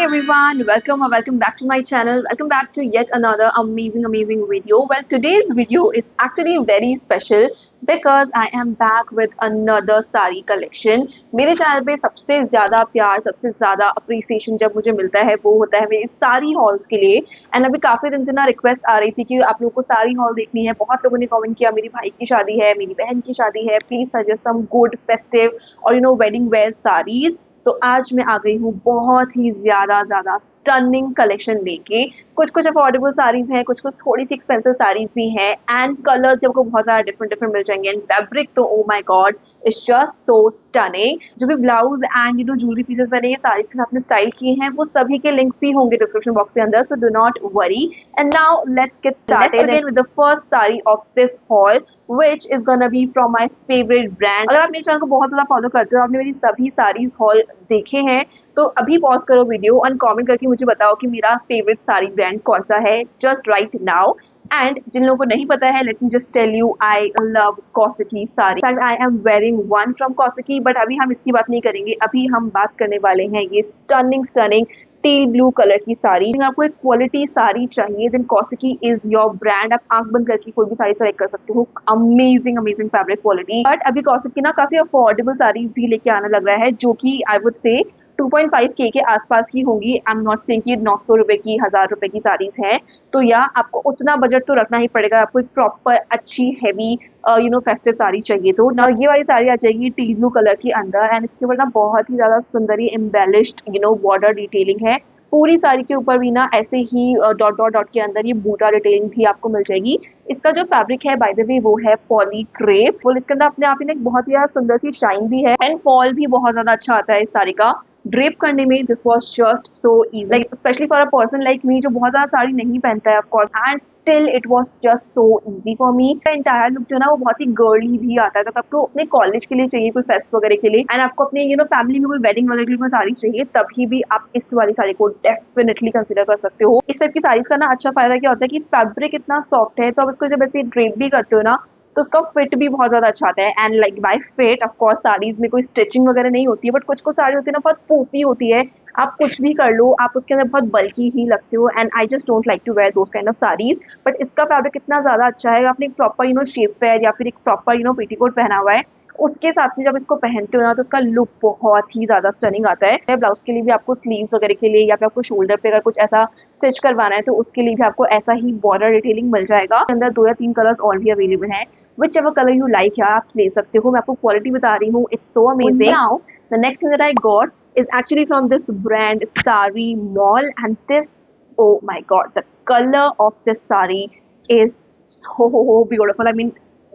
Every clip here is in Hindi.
everyone, welcome or welcome back to my channel. Welcome back to yet another amazing video. Well, today's video is actually very special because I am back with another sari collection. मेरे चैनल पे सबसे ज़्यादा प्यार, सबसे ज़्यादा अप्रिसिएशन जब मुझे मिलता है वो होता है मेरी साड़ी हॉल्स के लिए. एंड अभी काफ़ी दिन से ना रिक्वेस्ट आ रही थी कि आप लोगों को साड़ी हॉल देखनी है. बहुत लोगों ने कमेंट किया मेरी भाई की शादी है, मेरी बहन की शादी है, please suggest some good festive और वेडिंग वेयर साड़ीज़. तो आज मैं आ गई हूँ बहुत ही ज़्यादा स्टनिंग कलेक्शन लेके. कुछ अफोर्डेबल साड़ीज़ हैं, कुछ थोड़ी सी एक्सपेंसिव साड़ीज़ भी हैं एंड कलर्स आपको बहुत ज़्यादा डिफरेंट मिल जाएंगे. एंड फैब्रिक तो oh my God it's just so stunning. जो भी ब्लाउज एंड ज्वेलरी पीसेस मैंने ये साड़ीज़ के साथ में स्टाइल किए हैं वो सभी के लिंक्स भी होंगे डिस्क्रिप्शन बॉक्स के अंदर, so do not worry. And now let's get started with the first sari of this hall which is gonna be from my favorite brand. अगर आप मेरे चैनल को बहुत ज़्यादा फॉलो करते हो, आपने मेरी सभी साड़ीज़ हॉल देखे हैं, तो अभी पॉज करो वीडियो और कमेंट करके मुझे बताओ कि मेरा फेवरेट साड़ी ब्रांड कौन सा है जस्ट राइट नाउ. एंड जिन लोगों को नहीं पता है, let me just tell you, I love Koskii sari. I am wearing one from Koskii, but अभी हम इसकी बात नहीं करेंगे. अभी हम बात करने वाले हैं ये स्टनिंग टील ब्लू कलर की साड़ी. अगर आपको एक क्वालिटी साड़ी चाहिए देन कॉस्की इज योर ब्रांड. आप आंख बंद करके कोई भी साड़ी सेलेक्ट कर सकते हो. Amazing fabric quality. बट अभी कॉस्की ना काफी अफोर्डेबल साड़ीज भी लेके आने लग रहा है जो कि आई वुड से 2.5K के आसपास ही होंगी. आई एम नॉट सेइंग कि 900 रुपए की 1000 रुपए की साड़ीज हैं. तो या आपको उतना बजट तो रखना ही पड़ेगा. आपको एक प्रॉपर अच्छी हैवी फेस्टिव साड़ी चाहिए तो ना ये वाली साड़ी आ जाएगी टी ब्लू कलर के अंदर. एंड इसके ऊपर ना बहुत ही ज्यादा सुंदर एम्बेलिश्ड बॉर्डर डिटेलिंग है. पूरी साड़ी के ऊपर भी ना ऐसे ही डॉट के अंदर ये बूटा डिटेलिंग भी आपको मिल जाएगी. इसका जो फैब्रिक है बाय द वे वो है पॉली क्रेप. इसके अंदर अपने आप ही एक बहुत ही ज्यादा सुंदर सी शाइन भी है एंड फॉल भी बहुत ज्यादा अच्छा आता है इस साड़ी का. ड्रेप करने में this was just so easy, like specially for a person like me जो बहुत ज्यादा साड़ी नहीं पहनता है of course, and still it was just so easy for me. Entire look जो ना वो बहुत ही गर्ली भी आता है. तो आपको अपने कॉलेज के लिए चाहिए, कोई फेस्ट वगैरह के लिए, एंड आपको अपने फैमिली में कोई वेडिंग वगैरह के लिए कोई साड़ी चाहिए, तभी भी आप इस वाली साड़ी को डेफिनेटली कंसिडर कर सकते हो. इस टाइप की साड़ीज का ना अच्छा फायदा क्या होता है कि फैब्रिक इतना सॉफ्ट है, तो आप इसको जब ऐसे ड्रेप भी करते हो ना तो उसका फिट भी बहुत ज्यादा अच्छा आता है. And like by fit of course saris में कोई स्टिचिंग वगैरह नहीं होती है, बट कुछ साड़ी होती है ना बहुत पूफी होती है. आप कुछ भी कर लो, आप उसके अंदर बहुत बल्कि ही लगते हो. And I just don't like to wear those kind of saris. But इसका फैब्रिक इतना ज्यादा अच्छा है. आपने एक प्रॉपर शेप वेयर या फिर एक प्रॉपर पेटीकोट पहना हुआ है, उसके साथ में जब इसको पहनते हो ना तो उसका लुक बहुत ही ज्यादा स्टनिंग आता है. ब्लाउज के लिए भी आपको स्लीव्स वगैरह के लिए या फिर आपको शोल्डर पे अगर कुछ ऐसा स्टिच करवाना है तो उसके लिए भी आपको ऐसा ही बॉर्डर डिटेलिंग मिल जाएगा. अंदर 2 या 3 कलर्स और भी अवेलेबल हैं. whichever color you like या आप ले सकते हो. मैं आपको क्वालिटी बता रही हूँ. It's so amazing. Now the next thing that I got is actually from this brand Sari Mall, and this, oh my god, the color of this sari is so beautiful. I mean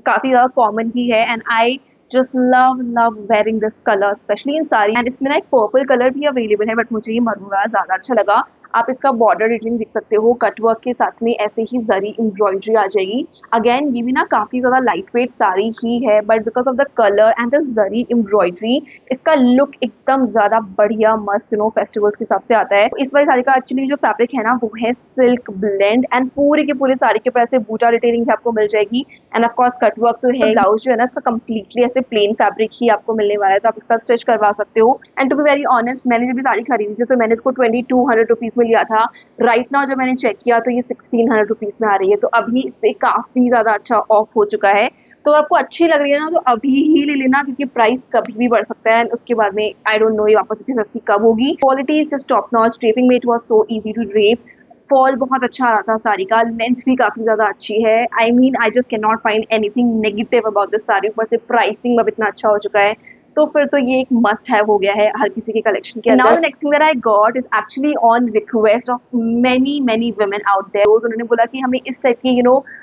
काफी ज्यादा कॉमन ही है and I just love wearing this colour specially in sari. And इसमें ना एक पर्पल कलर भी अवेलेबल है, बट मुझे ये मरून वाला ज्यादा अच्छा लगा. आप इसका बॉर्डर डिटेलिंग देख सकते हो. कटवर्क के साथ में ऐसे ही जरी एम्ब्रॉयडरी आ जाएगी. अगेन ये भी ना काफी ज्यादा लाइट वेट साड़ी ही है, but because of the colour and the zari embroidery इसका लुक एकदम ज्यादा बढ़िया मस्त फेस्टिवल्स के हिसाब से आता है. इस वाली साड़ी का एक्चुअली जो फैब्रिक है ना वो है सिल्क ब्लेंड. एंड पूरी की पूरी साड़ी के ऊपर ऐसे बूटा डिटेलिंग भी आपको मिल जाएगी. एंड ऑफ कोर्स कटवर्क तो है. ब्लाउज जो है ना इसका कम्प्लीटली ऐसे प्लेन फैब्रिक ही आपको मिलने वाला है, तो आप इसका स्टिच करवा सकते हो. And to be very honest, मैंने जब ये साड़ी खरीदी थी तो मैंने इसको 2200 रुपीज में लिया था. राइट नाउ जब मैंने चेक किया तो ये 1600 रुपीज में आ रही है. तो अभी इस पे काफी ज्यादा अच्छा ऑफ हो चुका है. तो आपको अच्छी लग रही है ना तो अभी ही ले लेना, क्योंकि प्राइस कभी भी बढ़ सकता है. उसके बाद में आई डोंट नो ये वापस इतनी सस्ती कब होगी. Quality is just top notch. Draping में it was so easy to drape. Fall बहुत अच्छा आ रहा था साड़ी का. लेंथ भी काफी ज्यादा अच्छी है. I mean I just can not find anything negative about this sari. ऊपर से प्राइसिंग अब इतना अच्छा हो चुका है तो फिर तो ये एक मस्ट हैव हो गया है हर किसी के कलेक्शन के अंदर. Now the next thing that I got is actually on request of many women out there. उन्होंने बोला कि हमें इस टाइप की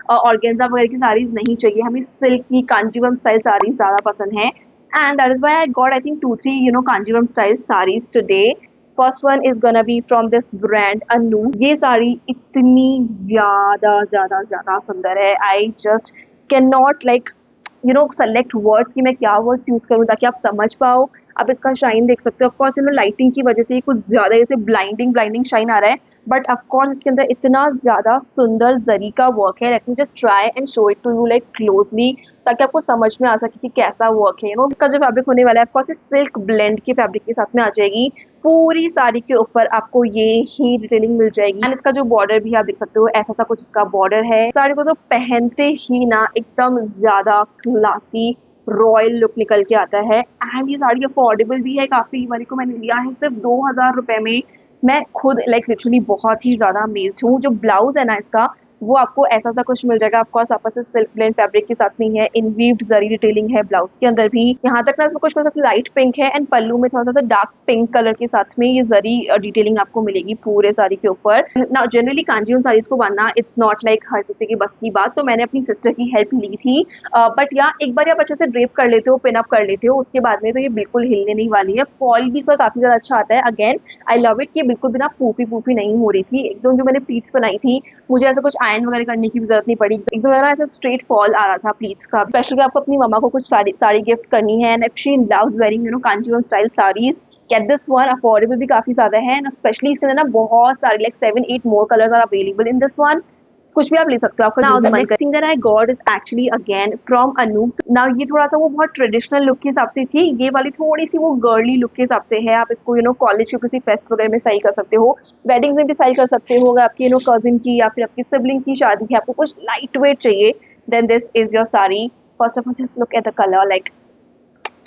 ऑर्गेन्जा वगैरह की साड़ीज नहीं चाहिए, हमें सिल्क की कांजीवरम स्टाइल साड़ी ज्यादा पसंद है. And that is why I got I think 2-3 Kanjeevaram style saris today. First one is gonna be from this brand Anu. ये साड़ी इतनी ज्यादा सुंदर है. I just can not like select words कि मैं क्या वर्ड्स यूज करूं ताकि आप समझ पाओ. आप इसका शाइन देख सकते हो। ऑफ कोर्स लाइटिंग की वजह से कुछ ज़्यादा जैसे ब्लाइंडिंग ब्लाइंडिंग शाइन आ रहा है, बट ऑफ कोर्स इसके अंदर इतना ज़्यादा सुंदर जरी का वर्क है। Let me just try and show it to you like closely, ताकि आपको समझ में आ सके कि कैसा वर्क है। इसका जो फैब्रिक होने वाला है ऑफ कोर्स सिल्क ब्लेंड के फैब्रिक के साथ में आ जाएगी। पूरी साड़ी के ऊपर आपको ये ही डिटेलिंग मिल जाएगी एंड इसका जो बॉर्डर भी आप देख सकते हो, ऐसा सा कुछ इसका बॉर्डर है। साड़ी को तो पहनते ही ना एकदम ज्यादा क्लासी रॉयल लुक निकल के आता है एंड ये साड़ी अफोर्डेबल भी है काफी। ये वाली को मैंने लिया है सिर्फ 2000 रुपए में। मैं खुद लाइक लिटरली बहुत ही ज्यादा अमेज्ड हूँ। जो ब्लाउज है ना इसका, वो आपको ऐसा सा कुछ मिल जाएगा। आपको आपस से सिल्क ब्लेंड फैब्रिक के साथ में ही है, इनवीव्ड जरी डिटेलिंग है ब्लाउज के अंदर भी। यहाँ तक ना इसमें कुछ सा लाइट पिंक है एंड पल्लू में थोड़ा सा डार्क पिंक कलर के साथ में ये जरी डिटेलिंग आपको मिलेगी पूरे साड़ी के ऊपर। ना जनरली कांजीवरम साड़ीज को बांधना इट्स नॉट लाइक हर किसी की बस की बात, तो मैंने अपनी सिस्टर की हेल्प ली थी। बट यहाँ एक बार आप अच्छे से ड्रेप कर लेते हो, पिन अप कर लेते हो, उसके बाद में तो ये बिल्कुल हिलने नहीं वाली है। फॉल भी इसका काफी ज्यादा अच्छा आता है। अगेन आई लव इट कि बिल्कुल भी ना पूफी पूफी नहीं हो रही थी। एकदम जो मैंने प्लीट्स बनाई थी, मुझे ऐसा कुछ आयन वगैरह करने की भी जरूरत नहीं पड़ी। एकदम ना ऐसा स्ट्रेट फॉल आ रहा था प्लीट्स का। स्पेशली आपको अपनी मम्मा को कुछ साड़ी गिफ्ट करनी है and if she loves wearing Kanjeevaram style saris, get this one. Affordable भी काफी ज्यादा है एंड स्पेशली इसके अंदर ना बहुत सारे like 7-8 more colours are available in this one. कुछ भी आप ले सकते हो आपका। Now the next thing that I got is actually again from Anoop. नाउ ये थोड़ा सा वो बहुत ट्रेडिशनल लुक के हिसाब से थी, ये वाली थोड़ी सी वो गर्ली लुक के हिसाब से है। आप इसको कॉलेज के किसी फेस्ट वगैरह में स्टाइल कर सकते हो, वेडिंग्स में भी स्टाइल कर सकते हो। अगर आपकी कजिन की या फिर आपकी सिबलिंग की शादी है, आपको कुछ लाइट वेट चाहिए, then this is your sari. First of all just look at the colour, like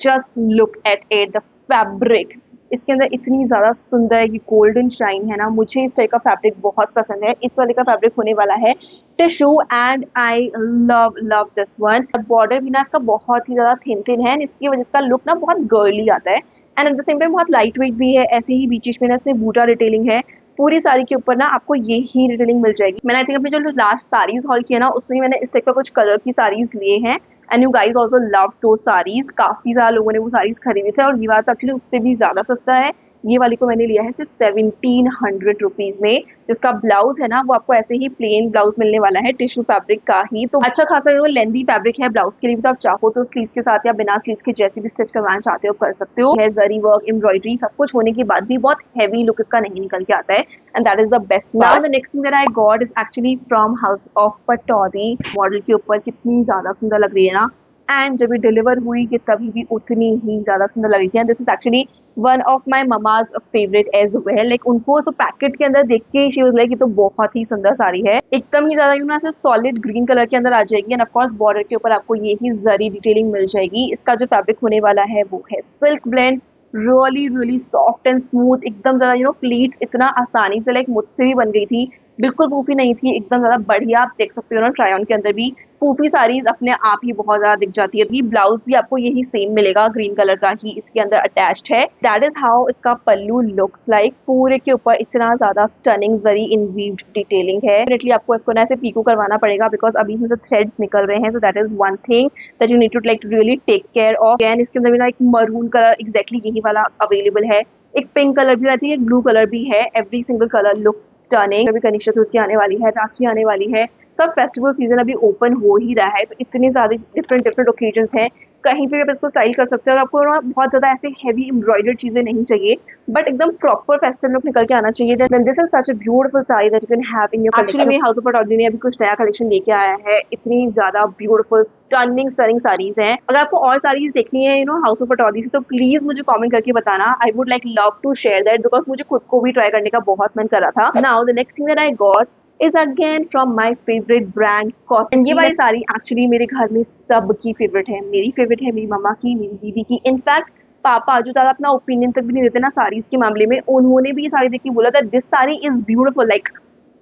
just look at the fabric. इसके अंदर इतनी ज़्यादा सुंदर ये गोल्डन शाइन है ना, मुझे इस टाइप का फैब्रिक बहुत पसंद है। इस वाले का फैब्रिक होने वाला है tissue and I love love this one. Border भी ना इसका बहुत ही ज़्यादा थिन थिन है, इसकी वजह से इसका लुक ना बहुत गर्ली आता है and eight the same time बहुत लाइट वेट भी है। ऐसे ही बीच में ना इसमें बूटा डिटेलिंग है। पूरी साड़ी के ऊपर ना आपको ये ही डिटेलिंग मिल जाएगी। मैंने आई थिंक अपने जो लास्ट साड़ीज हॉल किया ना, उसमें मैंने इस टाइप का कुछ कलर की साड़ीज लिए हैं and you guys also love दो साड़ीज। काफी ज्यादा लोगों ने वो साड़ीज खरीदे थे और ये बात एक्चुअली उससे भी ज्यादा सस्ता है। ये वाली को मैंने लिया है सिर्फ 1700 रुपीज में। जिसका ब्लाउज है ना, वो आपको ऐसे ही प्लेन ब्लाउज मिलने वाला है टिश्यू फैब्रिक का ही। तो अच्छा खासा लेंदी फैब्रिक है ब्लाउज के लिए भी। तो आप चाहो तो स्लीव्स के साथ या बिना स्लीव्स के जैसे भी स्टिच करवाना चाहते हो कर सकते हो। है जरी वर्क, एम्ब्रॉयडरी सब कुछ होने के बाद भी बहुत हैवी लुक इसका नहीं निकल के आता है and that is the best. Now the next thing that I got is actually from house of Pataudi. Model के ऊपर कितनी ज्यादा सुंदर लग रही है ना, एंड जब ये डिलीवर हुई ये तभी भी उतनी ही ज्यादा सुंदर लग रही थी। This is actually one of my mama's favourite as well. Like उनको तो पैकेट के अंदर देख के ही शी वाज लाइक ये तो बहुत ही सुंदर साड़ी है। एकदम ही ज्यादा से सॉलिड ग्रीन कलर के अंदर आ जाएगी एंड ऑफ कोर्स बॉर्डर के ऊपर आपको ये ही जरी डिटेलिंग मिल जाएगी। इसका जो फैब्रिक होने वाला है वो है silk blend, really really soft and smooth. एकदम ज्यादा प्लीट्स इतना आसानी से लाइक मुझसे भी बन गई थी, बिल्कुल पूफी नहीं थी, एकदम ज्यादा बढ़िया। आप देख सकते हो ना ट्राई ऑन के अंदर भी पूफी साड़ीज अपने आप ही बहुत ज्यादा दिख जाती है। ब्लाउज भी आपको यही सेम मिलेगा, ग्रीन कलर का ही इसके अंदर अटैच्ड है। दैट इज हाउ इसका पल्लू लुक्स लाइक। पूरे के ऊपर इतना ज्यादा स्टनिंग जरी इनवीव्ड डिटेलिंग है। डेफिनेटली आपको इसको ना ऐसे पीको करवाना पड़ेगा बिकॉज अभी इसमें से थ्रेड्स निकल रहे हैं। तो that is one thing that you need to like really take care of. And इसके अंदर भी ना एक मरून कलर एग्जैक्टली यही वाला अवेलेबल है। एक पिंक कलर भी रहती है, एक ब्लू कलर भी है। Every single colour looks stunning. अभी गणेश चतुर्थी आने वाली है, राखी आने वाली है, सब फेस्टिवल सीजन अभी ओपन हो ही रहा है। तो इतने ज्यादा डिफरेंट डिफरेंट ओकेजन्स हैं, कहीं पे भी आप इसको स्टाइल कर सकते हो। और आपको ना बहुत ज्यादा ऐसे हैवी एम्ब्रॉयडर्ड चीजें नहीं चाहिए, बट एकदम प्रॉपर फेस्टिवल लुक निकल के आना चाहिए। Then this is such a beautiful sari that you can have in your collection. Actually house of Pataudi ने अभी कुछ नया कलेक्शन लेके आया है। इतनी ज्यादा ब्यूटीफुल स्टनिंग स्टनिंग साड़ीज हैं। अगर आपको और साड़ीज देखनी है हाउस ऑफ पटौदी से, तो प्लीज मुझे कमेंट करके बताना। I would like love to share that because मुझे खुद को भी ट्राई करने का बहुत मन कर रहा था। Now the next thing that I got is again from my favorite brand COSRX। ये वाली साड़ी एक्चुअली मेरे घर में सबकी फेवरेट है। मेरी फेवरेट है, मेरी मम्मा की, मेरी दीदी की। इनफैक्ट पापा जो ज्यादा अपना ओपिनियन तक भी नहीं देते ना साड़ीज के मामले में, उन्होंने भी ये साड़ी देख के बोला था this sari is beautiful. Like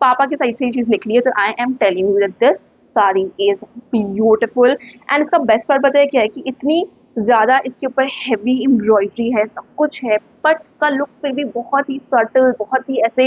पापा के साइड से ये चीज निकली है। तो I am telling you that this sari is beautiful. And इसका बेस्ट पार्ट पता है क्या है कि इतनी ज्यादा इसके ऊपर हैवी एम्ब्रॉयडरी है, सब कुछ है, बट इसका लुक फिर भी बहुत ही सटल, बहुत ही ऐसे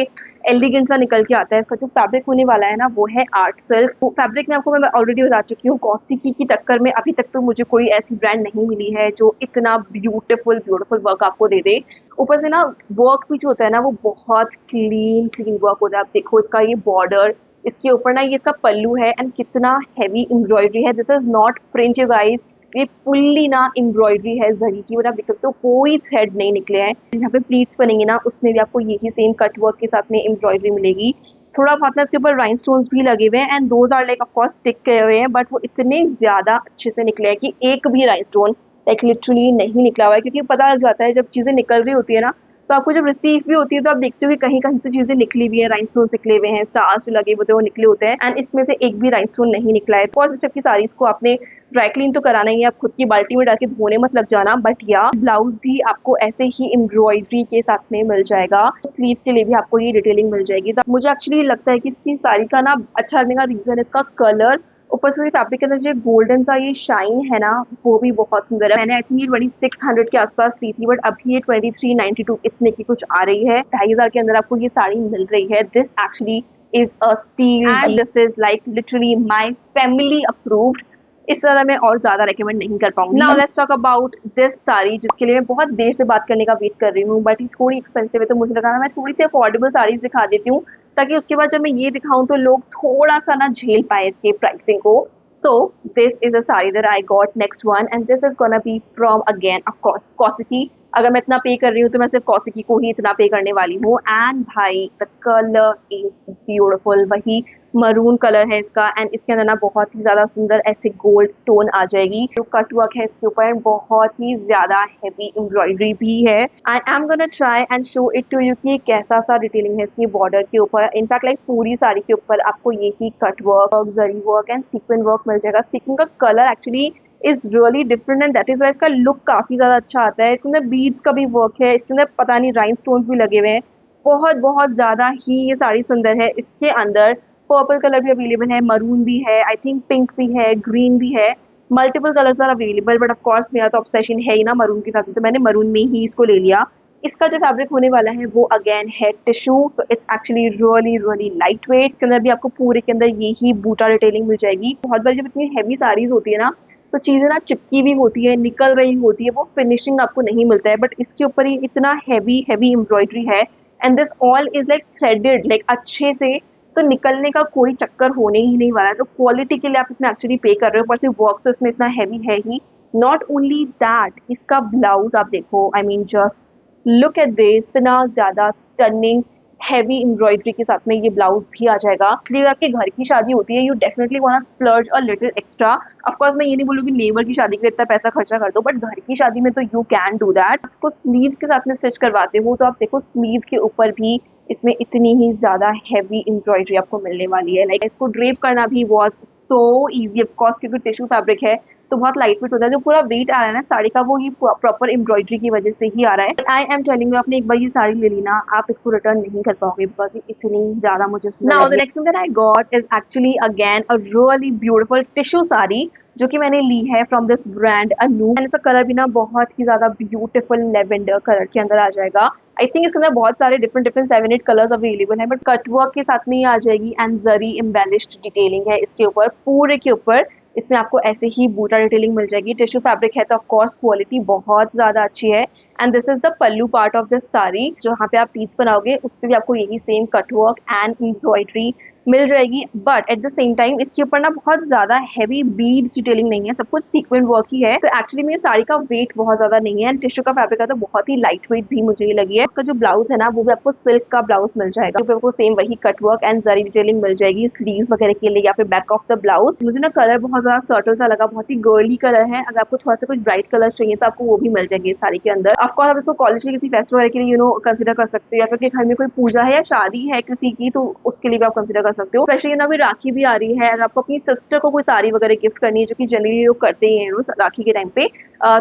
एलिगेंट सा निकल के आता है। इसका जो फैब्रिक होने वाला है ना, वो है आर्ट सिल्क। वो फैब्रिक में आपको मैं ऑलरेडी बता चुकी हूँ, कॉस्टिकी की टक्कर में अभी तक तो मुझे कोई ऐसी ब्रांड नहीं मिली है जो इतना ब्यूटीफुल ब्यूटीफुल वर्क आपको दे दे। ऊपर से ना वर्क भी जो होता है ना, वो बहुत क्लीन क्लीन वर्क होता है। आप देखो इसका ये बॉर्डर, इसके ऊपर ना ये इसका पल्लू है एंड कितना हैवी एम्ब्रॉयडरी है। This is not print you guys, ये फुल्ली ना एम्ब्रॉयडरी है जरी की, और आप देख सकते हो कोई थ्रेड नहीं निकले हैं। जहाँ पे प्लीट्स बनेंगे ना उसमें भी आपको यही सेम कट वर्क के साथ में एम्ब्रॉयडरी मिलेगी। थोड़ा बहुत ना इसके ऊपर राइनस्टोन्स भी लगे हुए हैं, and those are like of course stick किए हुए हैं, बट वो इतने ज्यादा अच्छे से निकले हैं कि एक भी राइनस्टोन लाइक लिटरली नहीं निकला हुआ है। क्योंकि पता लग जाता है जब चीजें निकल रही होती है ना, तो आपको जब रिसीव भी होती है तो आप देखते हो कहीं कहीं से चीजें निकली हुई है, राइनस्टोन्स निकले हुए हैं, स्टार्स जो लगे होते हैं वो निकले होते हैं, एंड इसमें से एक भी राइनस्टोन नहीं निकला है। फर्स्ट स्टेप की साड़ीज को आपने ड्राई क्लीन तो कराना ही है, आप खुद की बाल्टी में डाल के धोने मत लग जाना। बट या ब्लाउज भी आपको ऐसे ही एम्ब्रॉयडरी के साथ में मिल जाएगा, स्लीव के लिए भी आपको ये डिटेलिंग मिल जाएगी। तो मुझे एक्चुअली लगता है कि इसकी साड़ी का ना अच्छा लगने का रीजन इसका कलर, ऊपर से फैब्रिक के अंदर जो गोल्डन सा ये शाइन है ना, वो भी बहुत सुंदर है। मैंने आई थिंक ये 2600 के आसपास ली थी, बट अभी ये 2392 इतने की कुछ आ रही है। 2500 के अंदर आपको ये साड़ी मिल रही है। This actually is a steel and this is like literally my family approved. इस तरह मैं और ज्यादा रेकमेंड नहीं कर पाऊंगी। Now let's talk about this sari, जिसके लिए मैं बहुत देर से बात करने का वेट कर रही हूँ, बट ये थोड़ी एक्सपेंसिव है, तो मुझे लगा ना मैं थोड़ी सी अफोर्डेबल साड़ीज दिखा देती हूँ, ताकि उसके बाद जब मैं ये दिखाऊं तो लोग थोड़ा सा ना झेल पाए इसके प्राइसिंग को। So this is a saree that I got next one, and this is gonna be from again of course Kosiki। अगर मैं इतना पे कर रही हूँ तो मैं सिर्फ कौसिकी को ही इतना पे करने वाली हूँ। एंड भाई द कलर इज ब्यूटीफुल, वही मरून कलर है इसका, एंड इसके अंदर ना बहुत ही ज्यादा सुंदर ऐसे गोल्ड टोन आ जाएगी। जो कट वर्क है इसके ऊपर बहुत ही ज्यादा हैवी एम्ब्रॉयडरी भी है। I am gonna try and show it to you कि कैसा सा डिटेलिंग है इसकी बॉर्डर के ऊपर। इनफैक्ट लाइक पूरी साड़ी के ऊपर आपको यही cut work, zari work and sequence work मिल जाएगा। सीक्वेंस का colour actually is really different, and that is why इसका लुक काफी ज्यादा अच्छा आता है। इसके अंदर बीड्स का भी वर्क है, इसके अंदर पता नहीं राइनस्टोन्स भी लगे हुए हैं। बहुत बहुत ज्यादा ही ये साड़ी सुंदर है। इसके अंदर पर्पल कलर भी अवेलेबल है, मरून भी है, आई थिंक पिंक भी है, ग्रीन भी है। Multiple colours are available, but of course मेरा तो ऑब्सेशन है ही ना मरून के साथ, तो मैंने मरून में ही इसको ले लिया। इसका जो फैब्रिक होने वाला है वो अगेन है tissue, so it's actually really really light weight. इसके अंदर भी आपको पूरे के अंदर यही बूटा डिटेलिंग मिल जाएगी। बहुत बार जब इतनी हैवी साड़ीज होती है ना, तो चीजें ना चिपकी भी होती है, निकल रही होती है, वो फिनिशिंग आपको नहीं मिलता है। बट इसके ऊपर ही इतना हैवी हैवी एम्ब्रॉयडरी है, and this all is like threaded like अच्छे से, तो निकलने का कोई चक्कर होने ही नहीं वाला है। तो क्वालिटी के लिए आप इसमें एक्चुअली पे कर रहे हो, पर सिर्फ वर्क तो इसमें इतना हैवी है ही। नॉट ओनली दैट, इसका ब्लाउज आप देखो, I mean just look at this, इतना ज्यादा स्टनिंग हैवी एम्ब्रॉयडरी के साथ में ये ब्लाउज भी आ जाएगा। इसलिए अगर आपके घर की शादी होती है, you definitely want to splurge a little extra. Of course मैं ये नहीं बोलूंगी नेबर की शादी के लिए इतना पैसा खर्चा कर दो, बट घर की शादी में तो यू कैन डू दैट। इसको स्लीव्स के साथ में स्टिच करवाते हो तो आप देखो स्लीव के ऊपर भी इसमें इतनी ही ज्यादा हैवी एम्ब्रॉयडरी आपको मिलने वाली है। लाइक इसको ड्रेप करना भी was so easy, of course क्योंकि टिश्यू फैब्रिक है तो बहुत लाइट वेट होता है। जो पूरा वेट आ रहा है ना साड़ी का, वो ये प्रॉपर एम्ब्रॉयडरी की वजह से ही आ रहा है। But I am telling you, आपने एक बार ये साड़ी ले ली ना, आप इसको रिटर्न नहीं कर पाओगे, बिकॉज ये इतनी ज्यादा मुझे now the next thing that I got is actually again a really beautiful tissue sari, जो कि मैंने ली है from this brand Anu. And इसका कलर भी ना बहुत ही ज्यादा ब्यूटीफुल लेवेंडर कलर के अंदर आ जाएगा। आई थिंक इसके अंदर बहुत सारे डिफरेंट डिफरेंट 7-8 कलर्स अवेलेबल है, बट कटवर्क के साथ में ही आ जाएगी, एंड जरी एम्बेलिश्ड डिटेलिंग है इसके ऊपर पूरे के ऊपर। इसमें आपको ऐसे ही बूटा डिटेलिंग मिल जाएगी। टिश्यू फैब्रिक है तो ऑफकोर्स क्वालिटी बहुत ज्यादा अच्छी है। And this is the pallu part of this sari, जहाँ पे आप प्लीट्स बनाओगे उस पर भी आपको यही सेम कटवर्क एंड एम्ब्रॉयडरी मिल जाएगी। But at the same time इसके ऊपर ना बहुत ज्यादा हैवी बीड्स डिटेलिंग नहीं है, सब कुछ सीक्वेंट वर्क ही है। तो एक्चुअली में साड़ी का वेट बहुत ज्यादा नहीं है, एंड टिश्यू का फैब्रिक है तो बहुत ही लाइट वेट भी मुझे लगी है। उसका जो ब्लाउज है ना, वो भी आपको सिल्क का ब्लाउज मिल जाएगा, तो आपको सेम वही कटवर्क एंड जरी डिटेलिंग मिल जाएगी स्लीव्स वगैरह के लिए या फिर बैक ऑफ द ब्लाउज। मुझे ना कलर बहुत ज्यादा सर्टल सा लगा, बहुत ही गर्ली कलर है। अगर आपको थोड़ा सा कुछ ब्राइट कलर चाहिए तो आपको वो भी मिल जाएंगे साड़ी के अंदर। ऑफकोर्स आप इसको कॉलेज के किसी फेस्टिवल के लिए कंसिडर कर सकते हो, या फिर घर में कोई पूजा है या शादी है किसी की, तो उसके लिए भी आप कंसिडर कर सकते हो। स्पेशली ना राखी भी आ रही है, अगर आपको अपनी सिस्टर को कोई साड़ी वगैरह गिफ्ट करनी है, जो कि जनरली लोग करते ही हैं राखी के टाइम पे,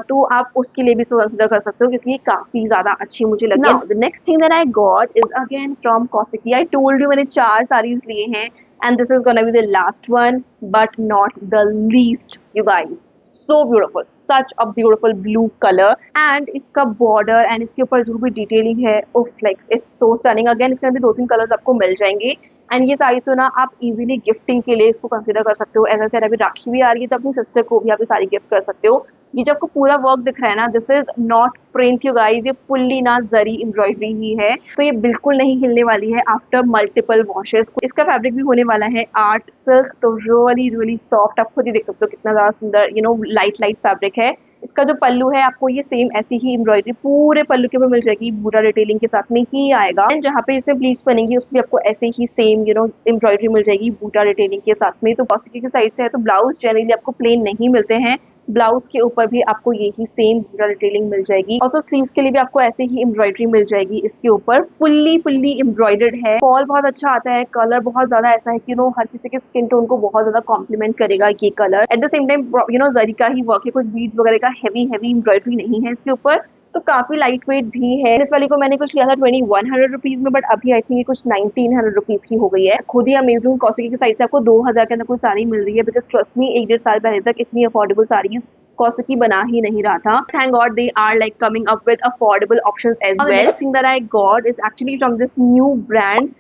तो आप उसके लिए भी इसको कंसिडर कर सकते हो, क्योंकि ये काफी ज्यादा अच्छी मुझे लगी। Now the next thing that I got is again from Koskii. I told you मैंने 4 साड़ीज लिए हैं, and this is gonna be the last one, but not the least you guys. So beautiful, such a beautiful blue color, and इसका border and इसके ऊपर जो भी डिटेलिंग है, उफ like it's so stunning. Again इसके अंदर 2-3 कलर्स आपको मिल जाएंगे, एंड ये साड़ी तो ना आप इजीली गिफ्टिंग के लिए इसको कंसिडर कर सकते हो। ऐसा से अभी राखी भी आ रही है तो अपनी सिस्टर को भी आप ये साड़ी गिफ्ट कर सकते हो। ये जो आपको पूरा वर्क दिख रहा है ना, this is not print you guys, ये फुल्ली ना जरी एम्ब्रॉयडरी ही है, तो ये बिल्कुल नहीं हिलने वाली है आफ्टर मल्टीपल वॉशेस। इसका फैब्रिक भी होने वाला है आर्ट सिल्क, तो रियली रियली सॉफ्ट, आप खुद ही देख सकते हो कितना ज्यादा सुंदर लाइट लाइट फैब्रिक है। इसका जो पल्लू है आपको ये सेम ऐसी ही एम्ब्रॉयडरी पूरे पल्लू के ऊपर मिल जाएगी, बूटा डिटेलिंग के साथ में ही आएगा। एंड जहाँ पे इसमें प्लीट्स बनेंगी उस पर आपको ऐसे ही सेम एम्ब्रॉयडरी मिल जाएगी बूटा डिटेलिंग के साथ में। तो कॉस्टिकी की साइड से है तो ब्लाउज जनरली आपको प्लेन नहीं मिलते हैं, ब्लाउज के ऊपर भी आपको यही सेम पूरा डिटेलिंग मिल जाएगी। ऑल्सो स्लीव्स के लिए भी आपको ऐसे ही एम्ब्रॉयडरी मिल जाएगी इसके ऊपर, फुल्ली फुल्ली एम्ब्रॉयडर्ड है। फॉल बहुत अच्छा आता है, कलर बहुत ज्यादा ऐसा है कि हर किसी के स्किन टोन को बहुत ज्यादा कॉम्प्लीमेंट करेगा ये colour. At the same time zari का ही वर्क है, कुछ बीड्स वगैरह का हैवी हैवी एम्ब्रॉयडरी नहीं है इसके ऊपर, तो काफी लाइट वेट भी है। इस वाली को मैंने कुछ लिया था 2100 रुपीज में, बट अभी आई थिंक ये कुछ 1900 रुपीज की हो गई है। खुद ही अमेजिंग, कॉस्टिकी की साइड से आपको 2000 के अंदर कोई साड़ी मिल रही है, बिकॉज ट्रस्ट मी 1-1.5 साल पहले तक इतनी अफोर्डेबल साड़ीज कॉस्टिकी बना ही नहीं रहा था। Thank God they are like coming up with affordable options as well. Next thing that I got is actually from this new brand,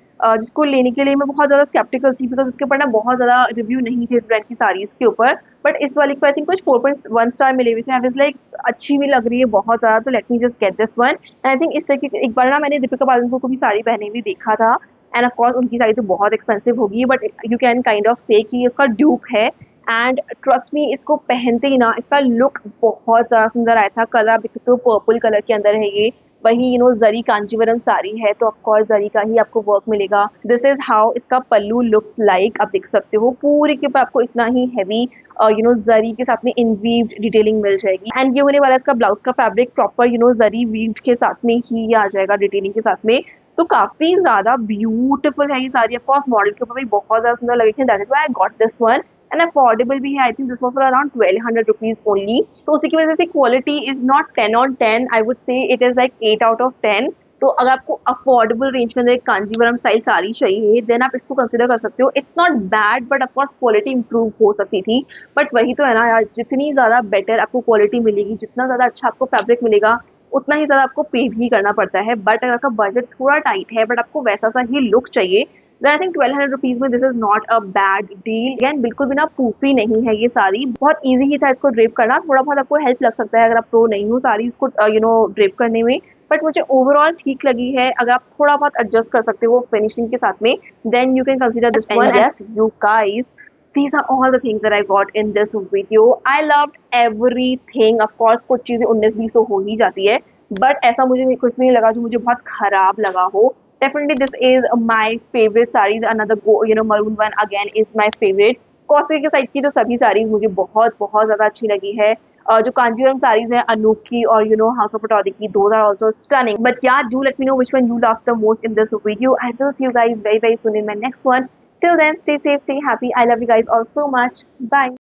जिसको लेने के लिए मैं बहुत ज़्यादा स्केप्टिकल थी, बिकॉज उसके ऊपर ना बहुत ज़्यादा रिव्यू नहीं थे इस ब्रांड की साड़ीज़ के ऊपर, बट इस वाली को आई थिंक कुछ 4.1 स्टार मिले हुए थे। आई वाज लाइक अच्छी भी लग रही है बहुत ज़्यादा, तो late me just get this one. And I think इस तरह की एक बार ना मैंने दीपिका पादुकोण को भी साड़ी पहने हुई देखा था, एंड ऑफ कोर्स उनकी साड़ी तो बहुत एक्सपेंसिव होगी, but you can kind of से कि उसका ड्यूप है। एंड ट्रस्ट मी, इसको पहनते ही ना इसका लुक बहुत ज़्यादा सुंदर आया था। कलर आप देख सकते हो पर्पल कलर के अंदर है ये, वही जरी कांजीवरम साड़ी है, तो ऑफकोर्स जरी का ही आपको वर्क मिलेगा। दिस इज हाउ इसका पल्लू लुक्स लाइक, आप देख सकते हो पूरे के ऊपर आपको इतना ही हैवी जरी के साथ में इनवीव्ड डिटेलिंग मिल जाएगी। एंड ये होने वाला है इसका ब्लाउज का फैब्रिक, प्रॉपर जरी वीव्ड के साथ में ही आ जाएगा डिटेलिंग के साथ में, तो काफी ज्यादा ब्यूटीफुल है ये साड़ी। ऑफकोर्स मॉडल के ऊपर भी बहुत ज्यादा सुंदर लगी थी, that is why I got this one. And affordable भी है, I think this was for around 1200 rupees only, तो उसी की वजह से quality is not 10 on 10, I would say it is like 8 out of 10। तो अगर आपको अफोर्डेबल रेंज में एक कांजीवरम स्टाइल साड़ी चाहिए, देन आप इसको कंसिडर कर सकते हो। It's not bad, but of course quality improve हो सकती थी, बट वही तो है ना यार, जितनी ज्यादा बेटर आपको क्वालिटी मिलेगी, जितना ज्यादा अच्छा आपको फैब्रिक मिलेगा, उतना ही ज्यादा आपको पे भी करना पड़ता है। बट अगर आपका बजट थोड़ा टाइट है, बट आपको वैसा सा ही लुक चाहिए, then I think 1200 रुपीज में this is not a bad deal. Again बिल्कुल भी ना पूफी नहीं है ये साड़ी, बहुत इजी ही था इसको ड्रेप करना, थोड़ा बहुत आपको हेल्प लग सकता है अगर आप प्रो नहीं हो साड़ी इसको ड्रेप करने में, बट मुझे ओवरऑल ठीक लगी है। अगर आप थोड़ा बहुत एडजस्ट कर सकते हो फिनिशिंग के साथ में, then you can consider this one. Yes you guys, these are all the things that I got in this video. I loved everything. Of course कुछ चीजें 19-20 तो हो ही जाती है, बट ऐसा मुझे कुछ नहीं लगा जो मुझे बहुत खराब लगा हो। Definitely this is my favorite sarees. Another maroon one again is my favorite. कॉस्टिकी के साइड की तो सभी साड़ीज मुझे बहुत बहुत ज्यादा अच्छी लगी है। जो कांजीवरम साड़ीज है अनूप की और हाउस ऑफ पटौदी की, those are also stunning. But yeah, do let me know which one you loved the most in this video. I will see you guys very very soon in my next one. Till then, stay safe, stay happy. I love you guys all so much. Bye.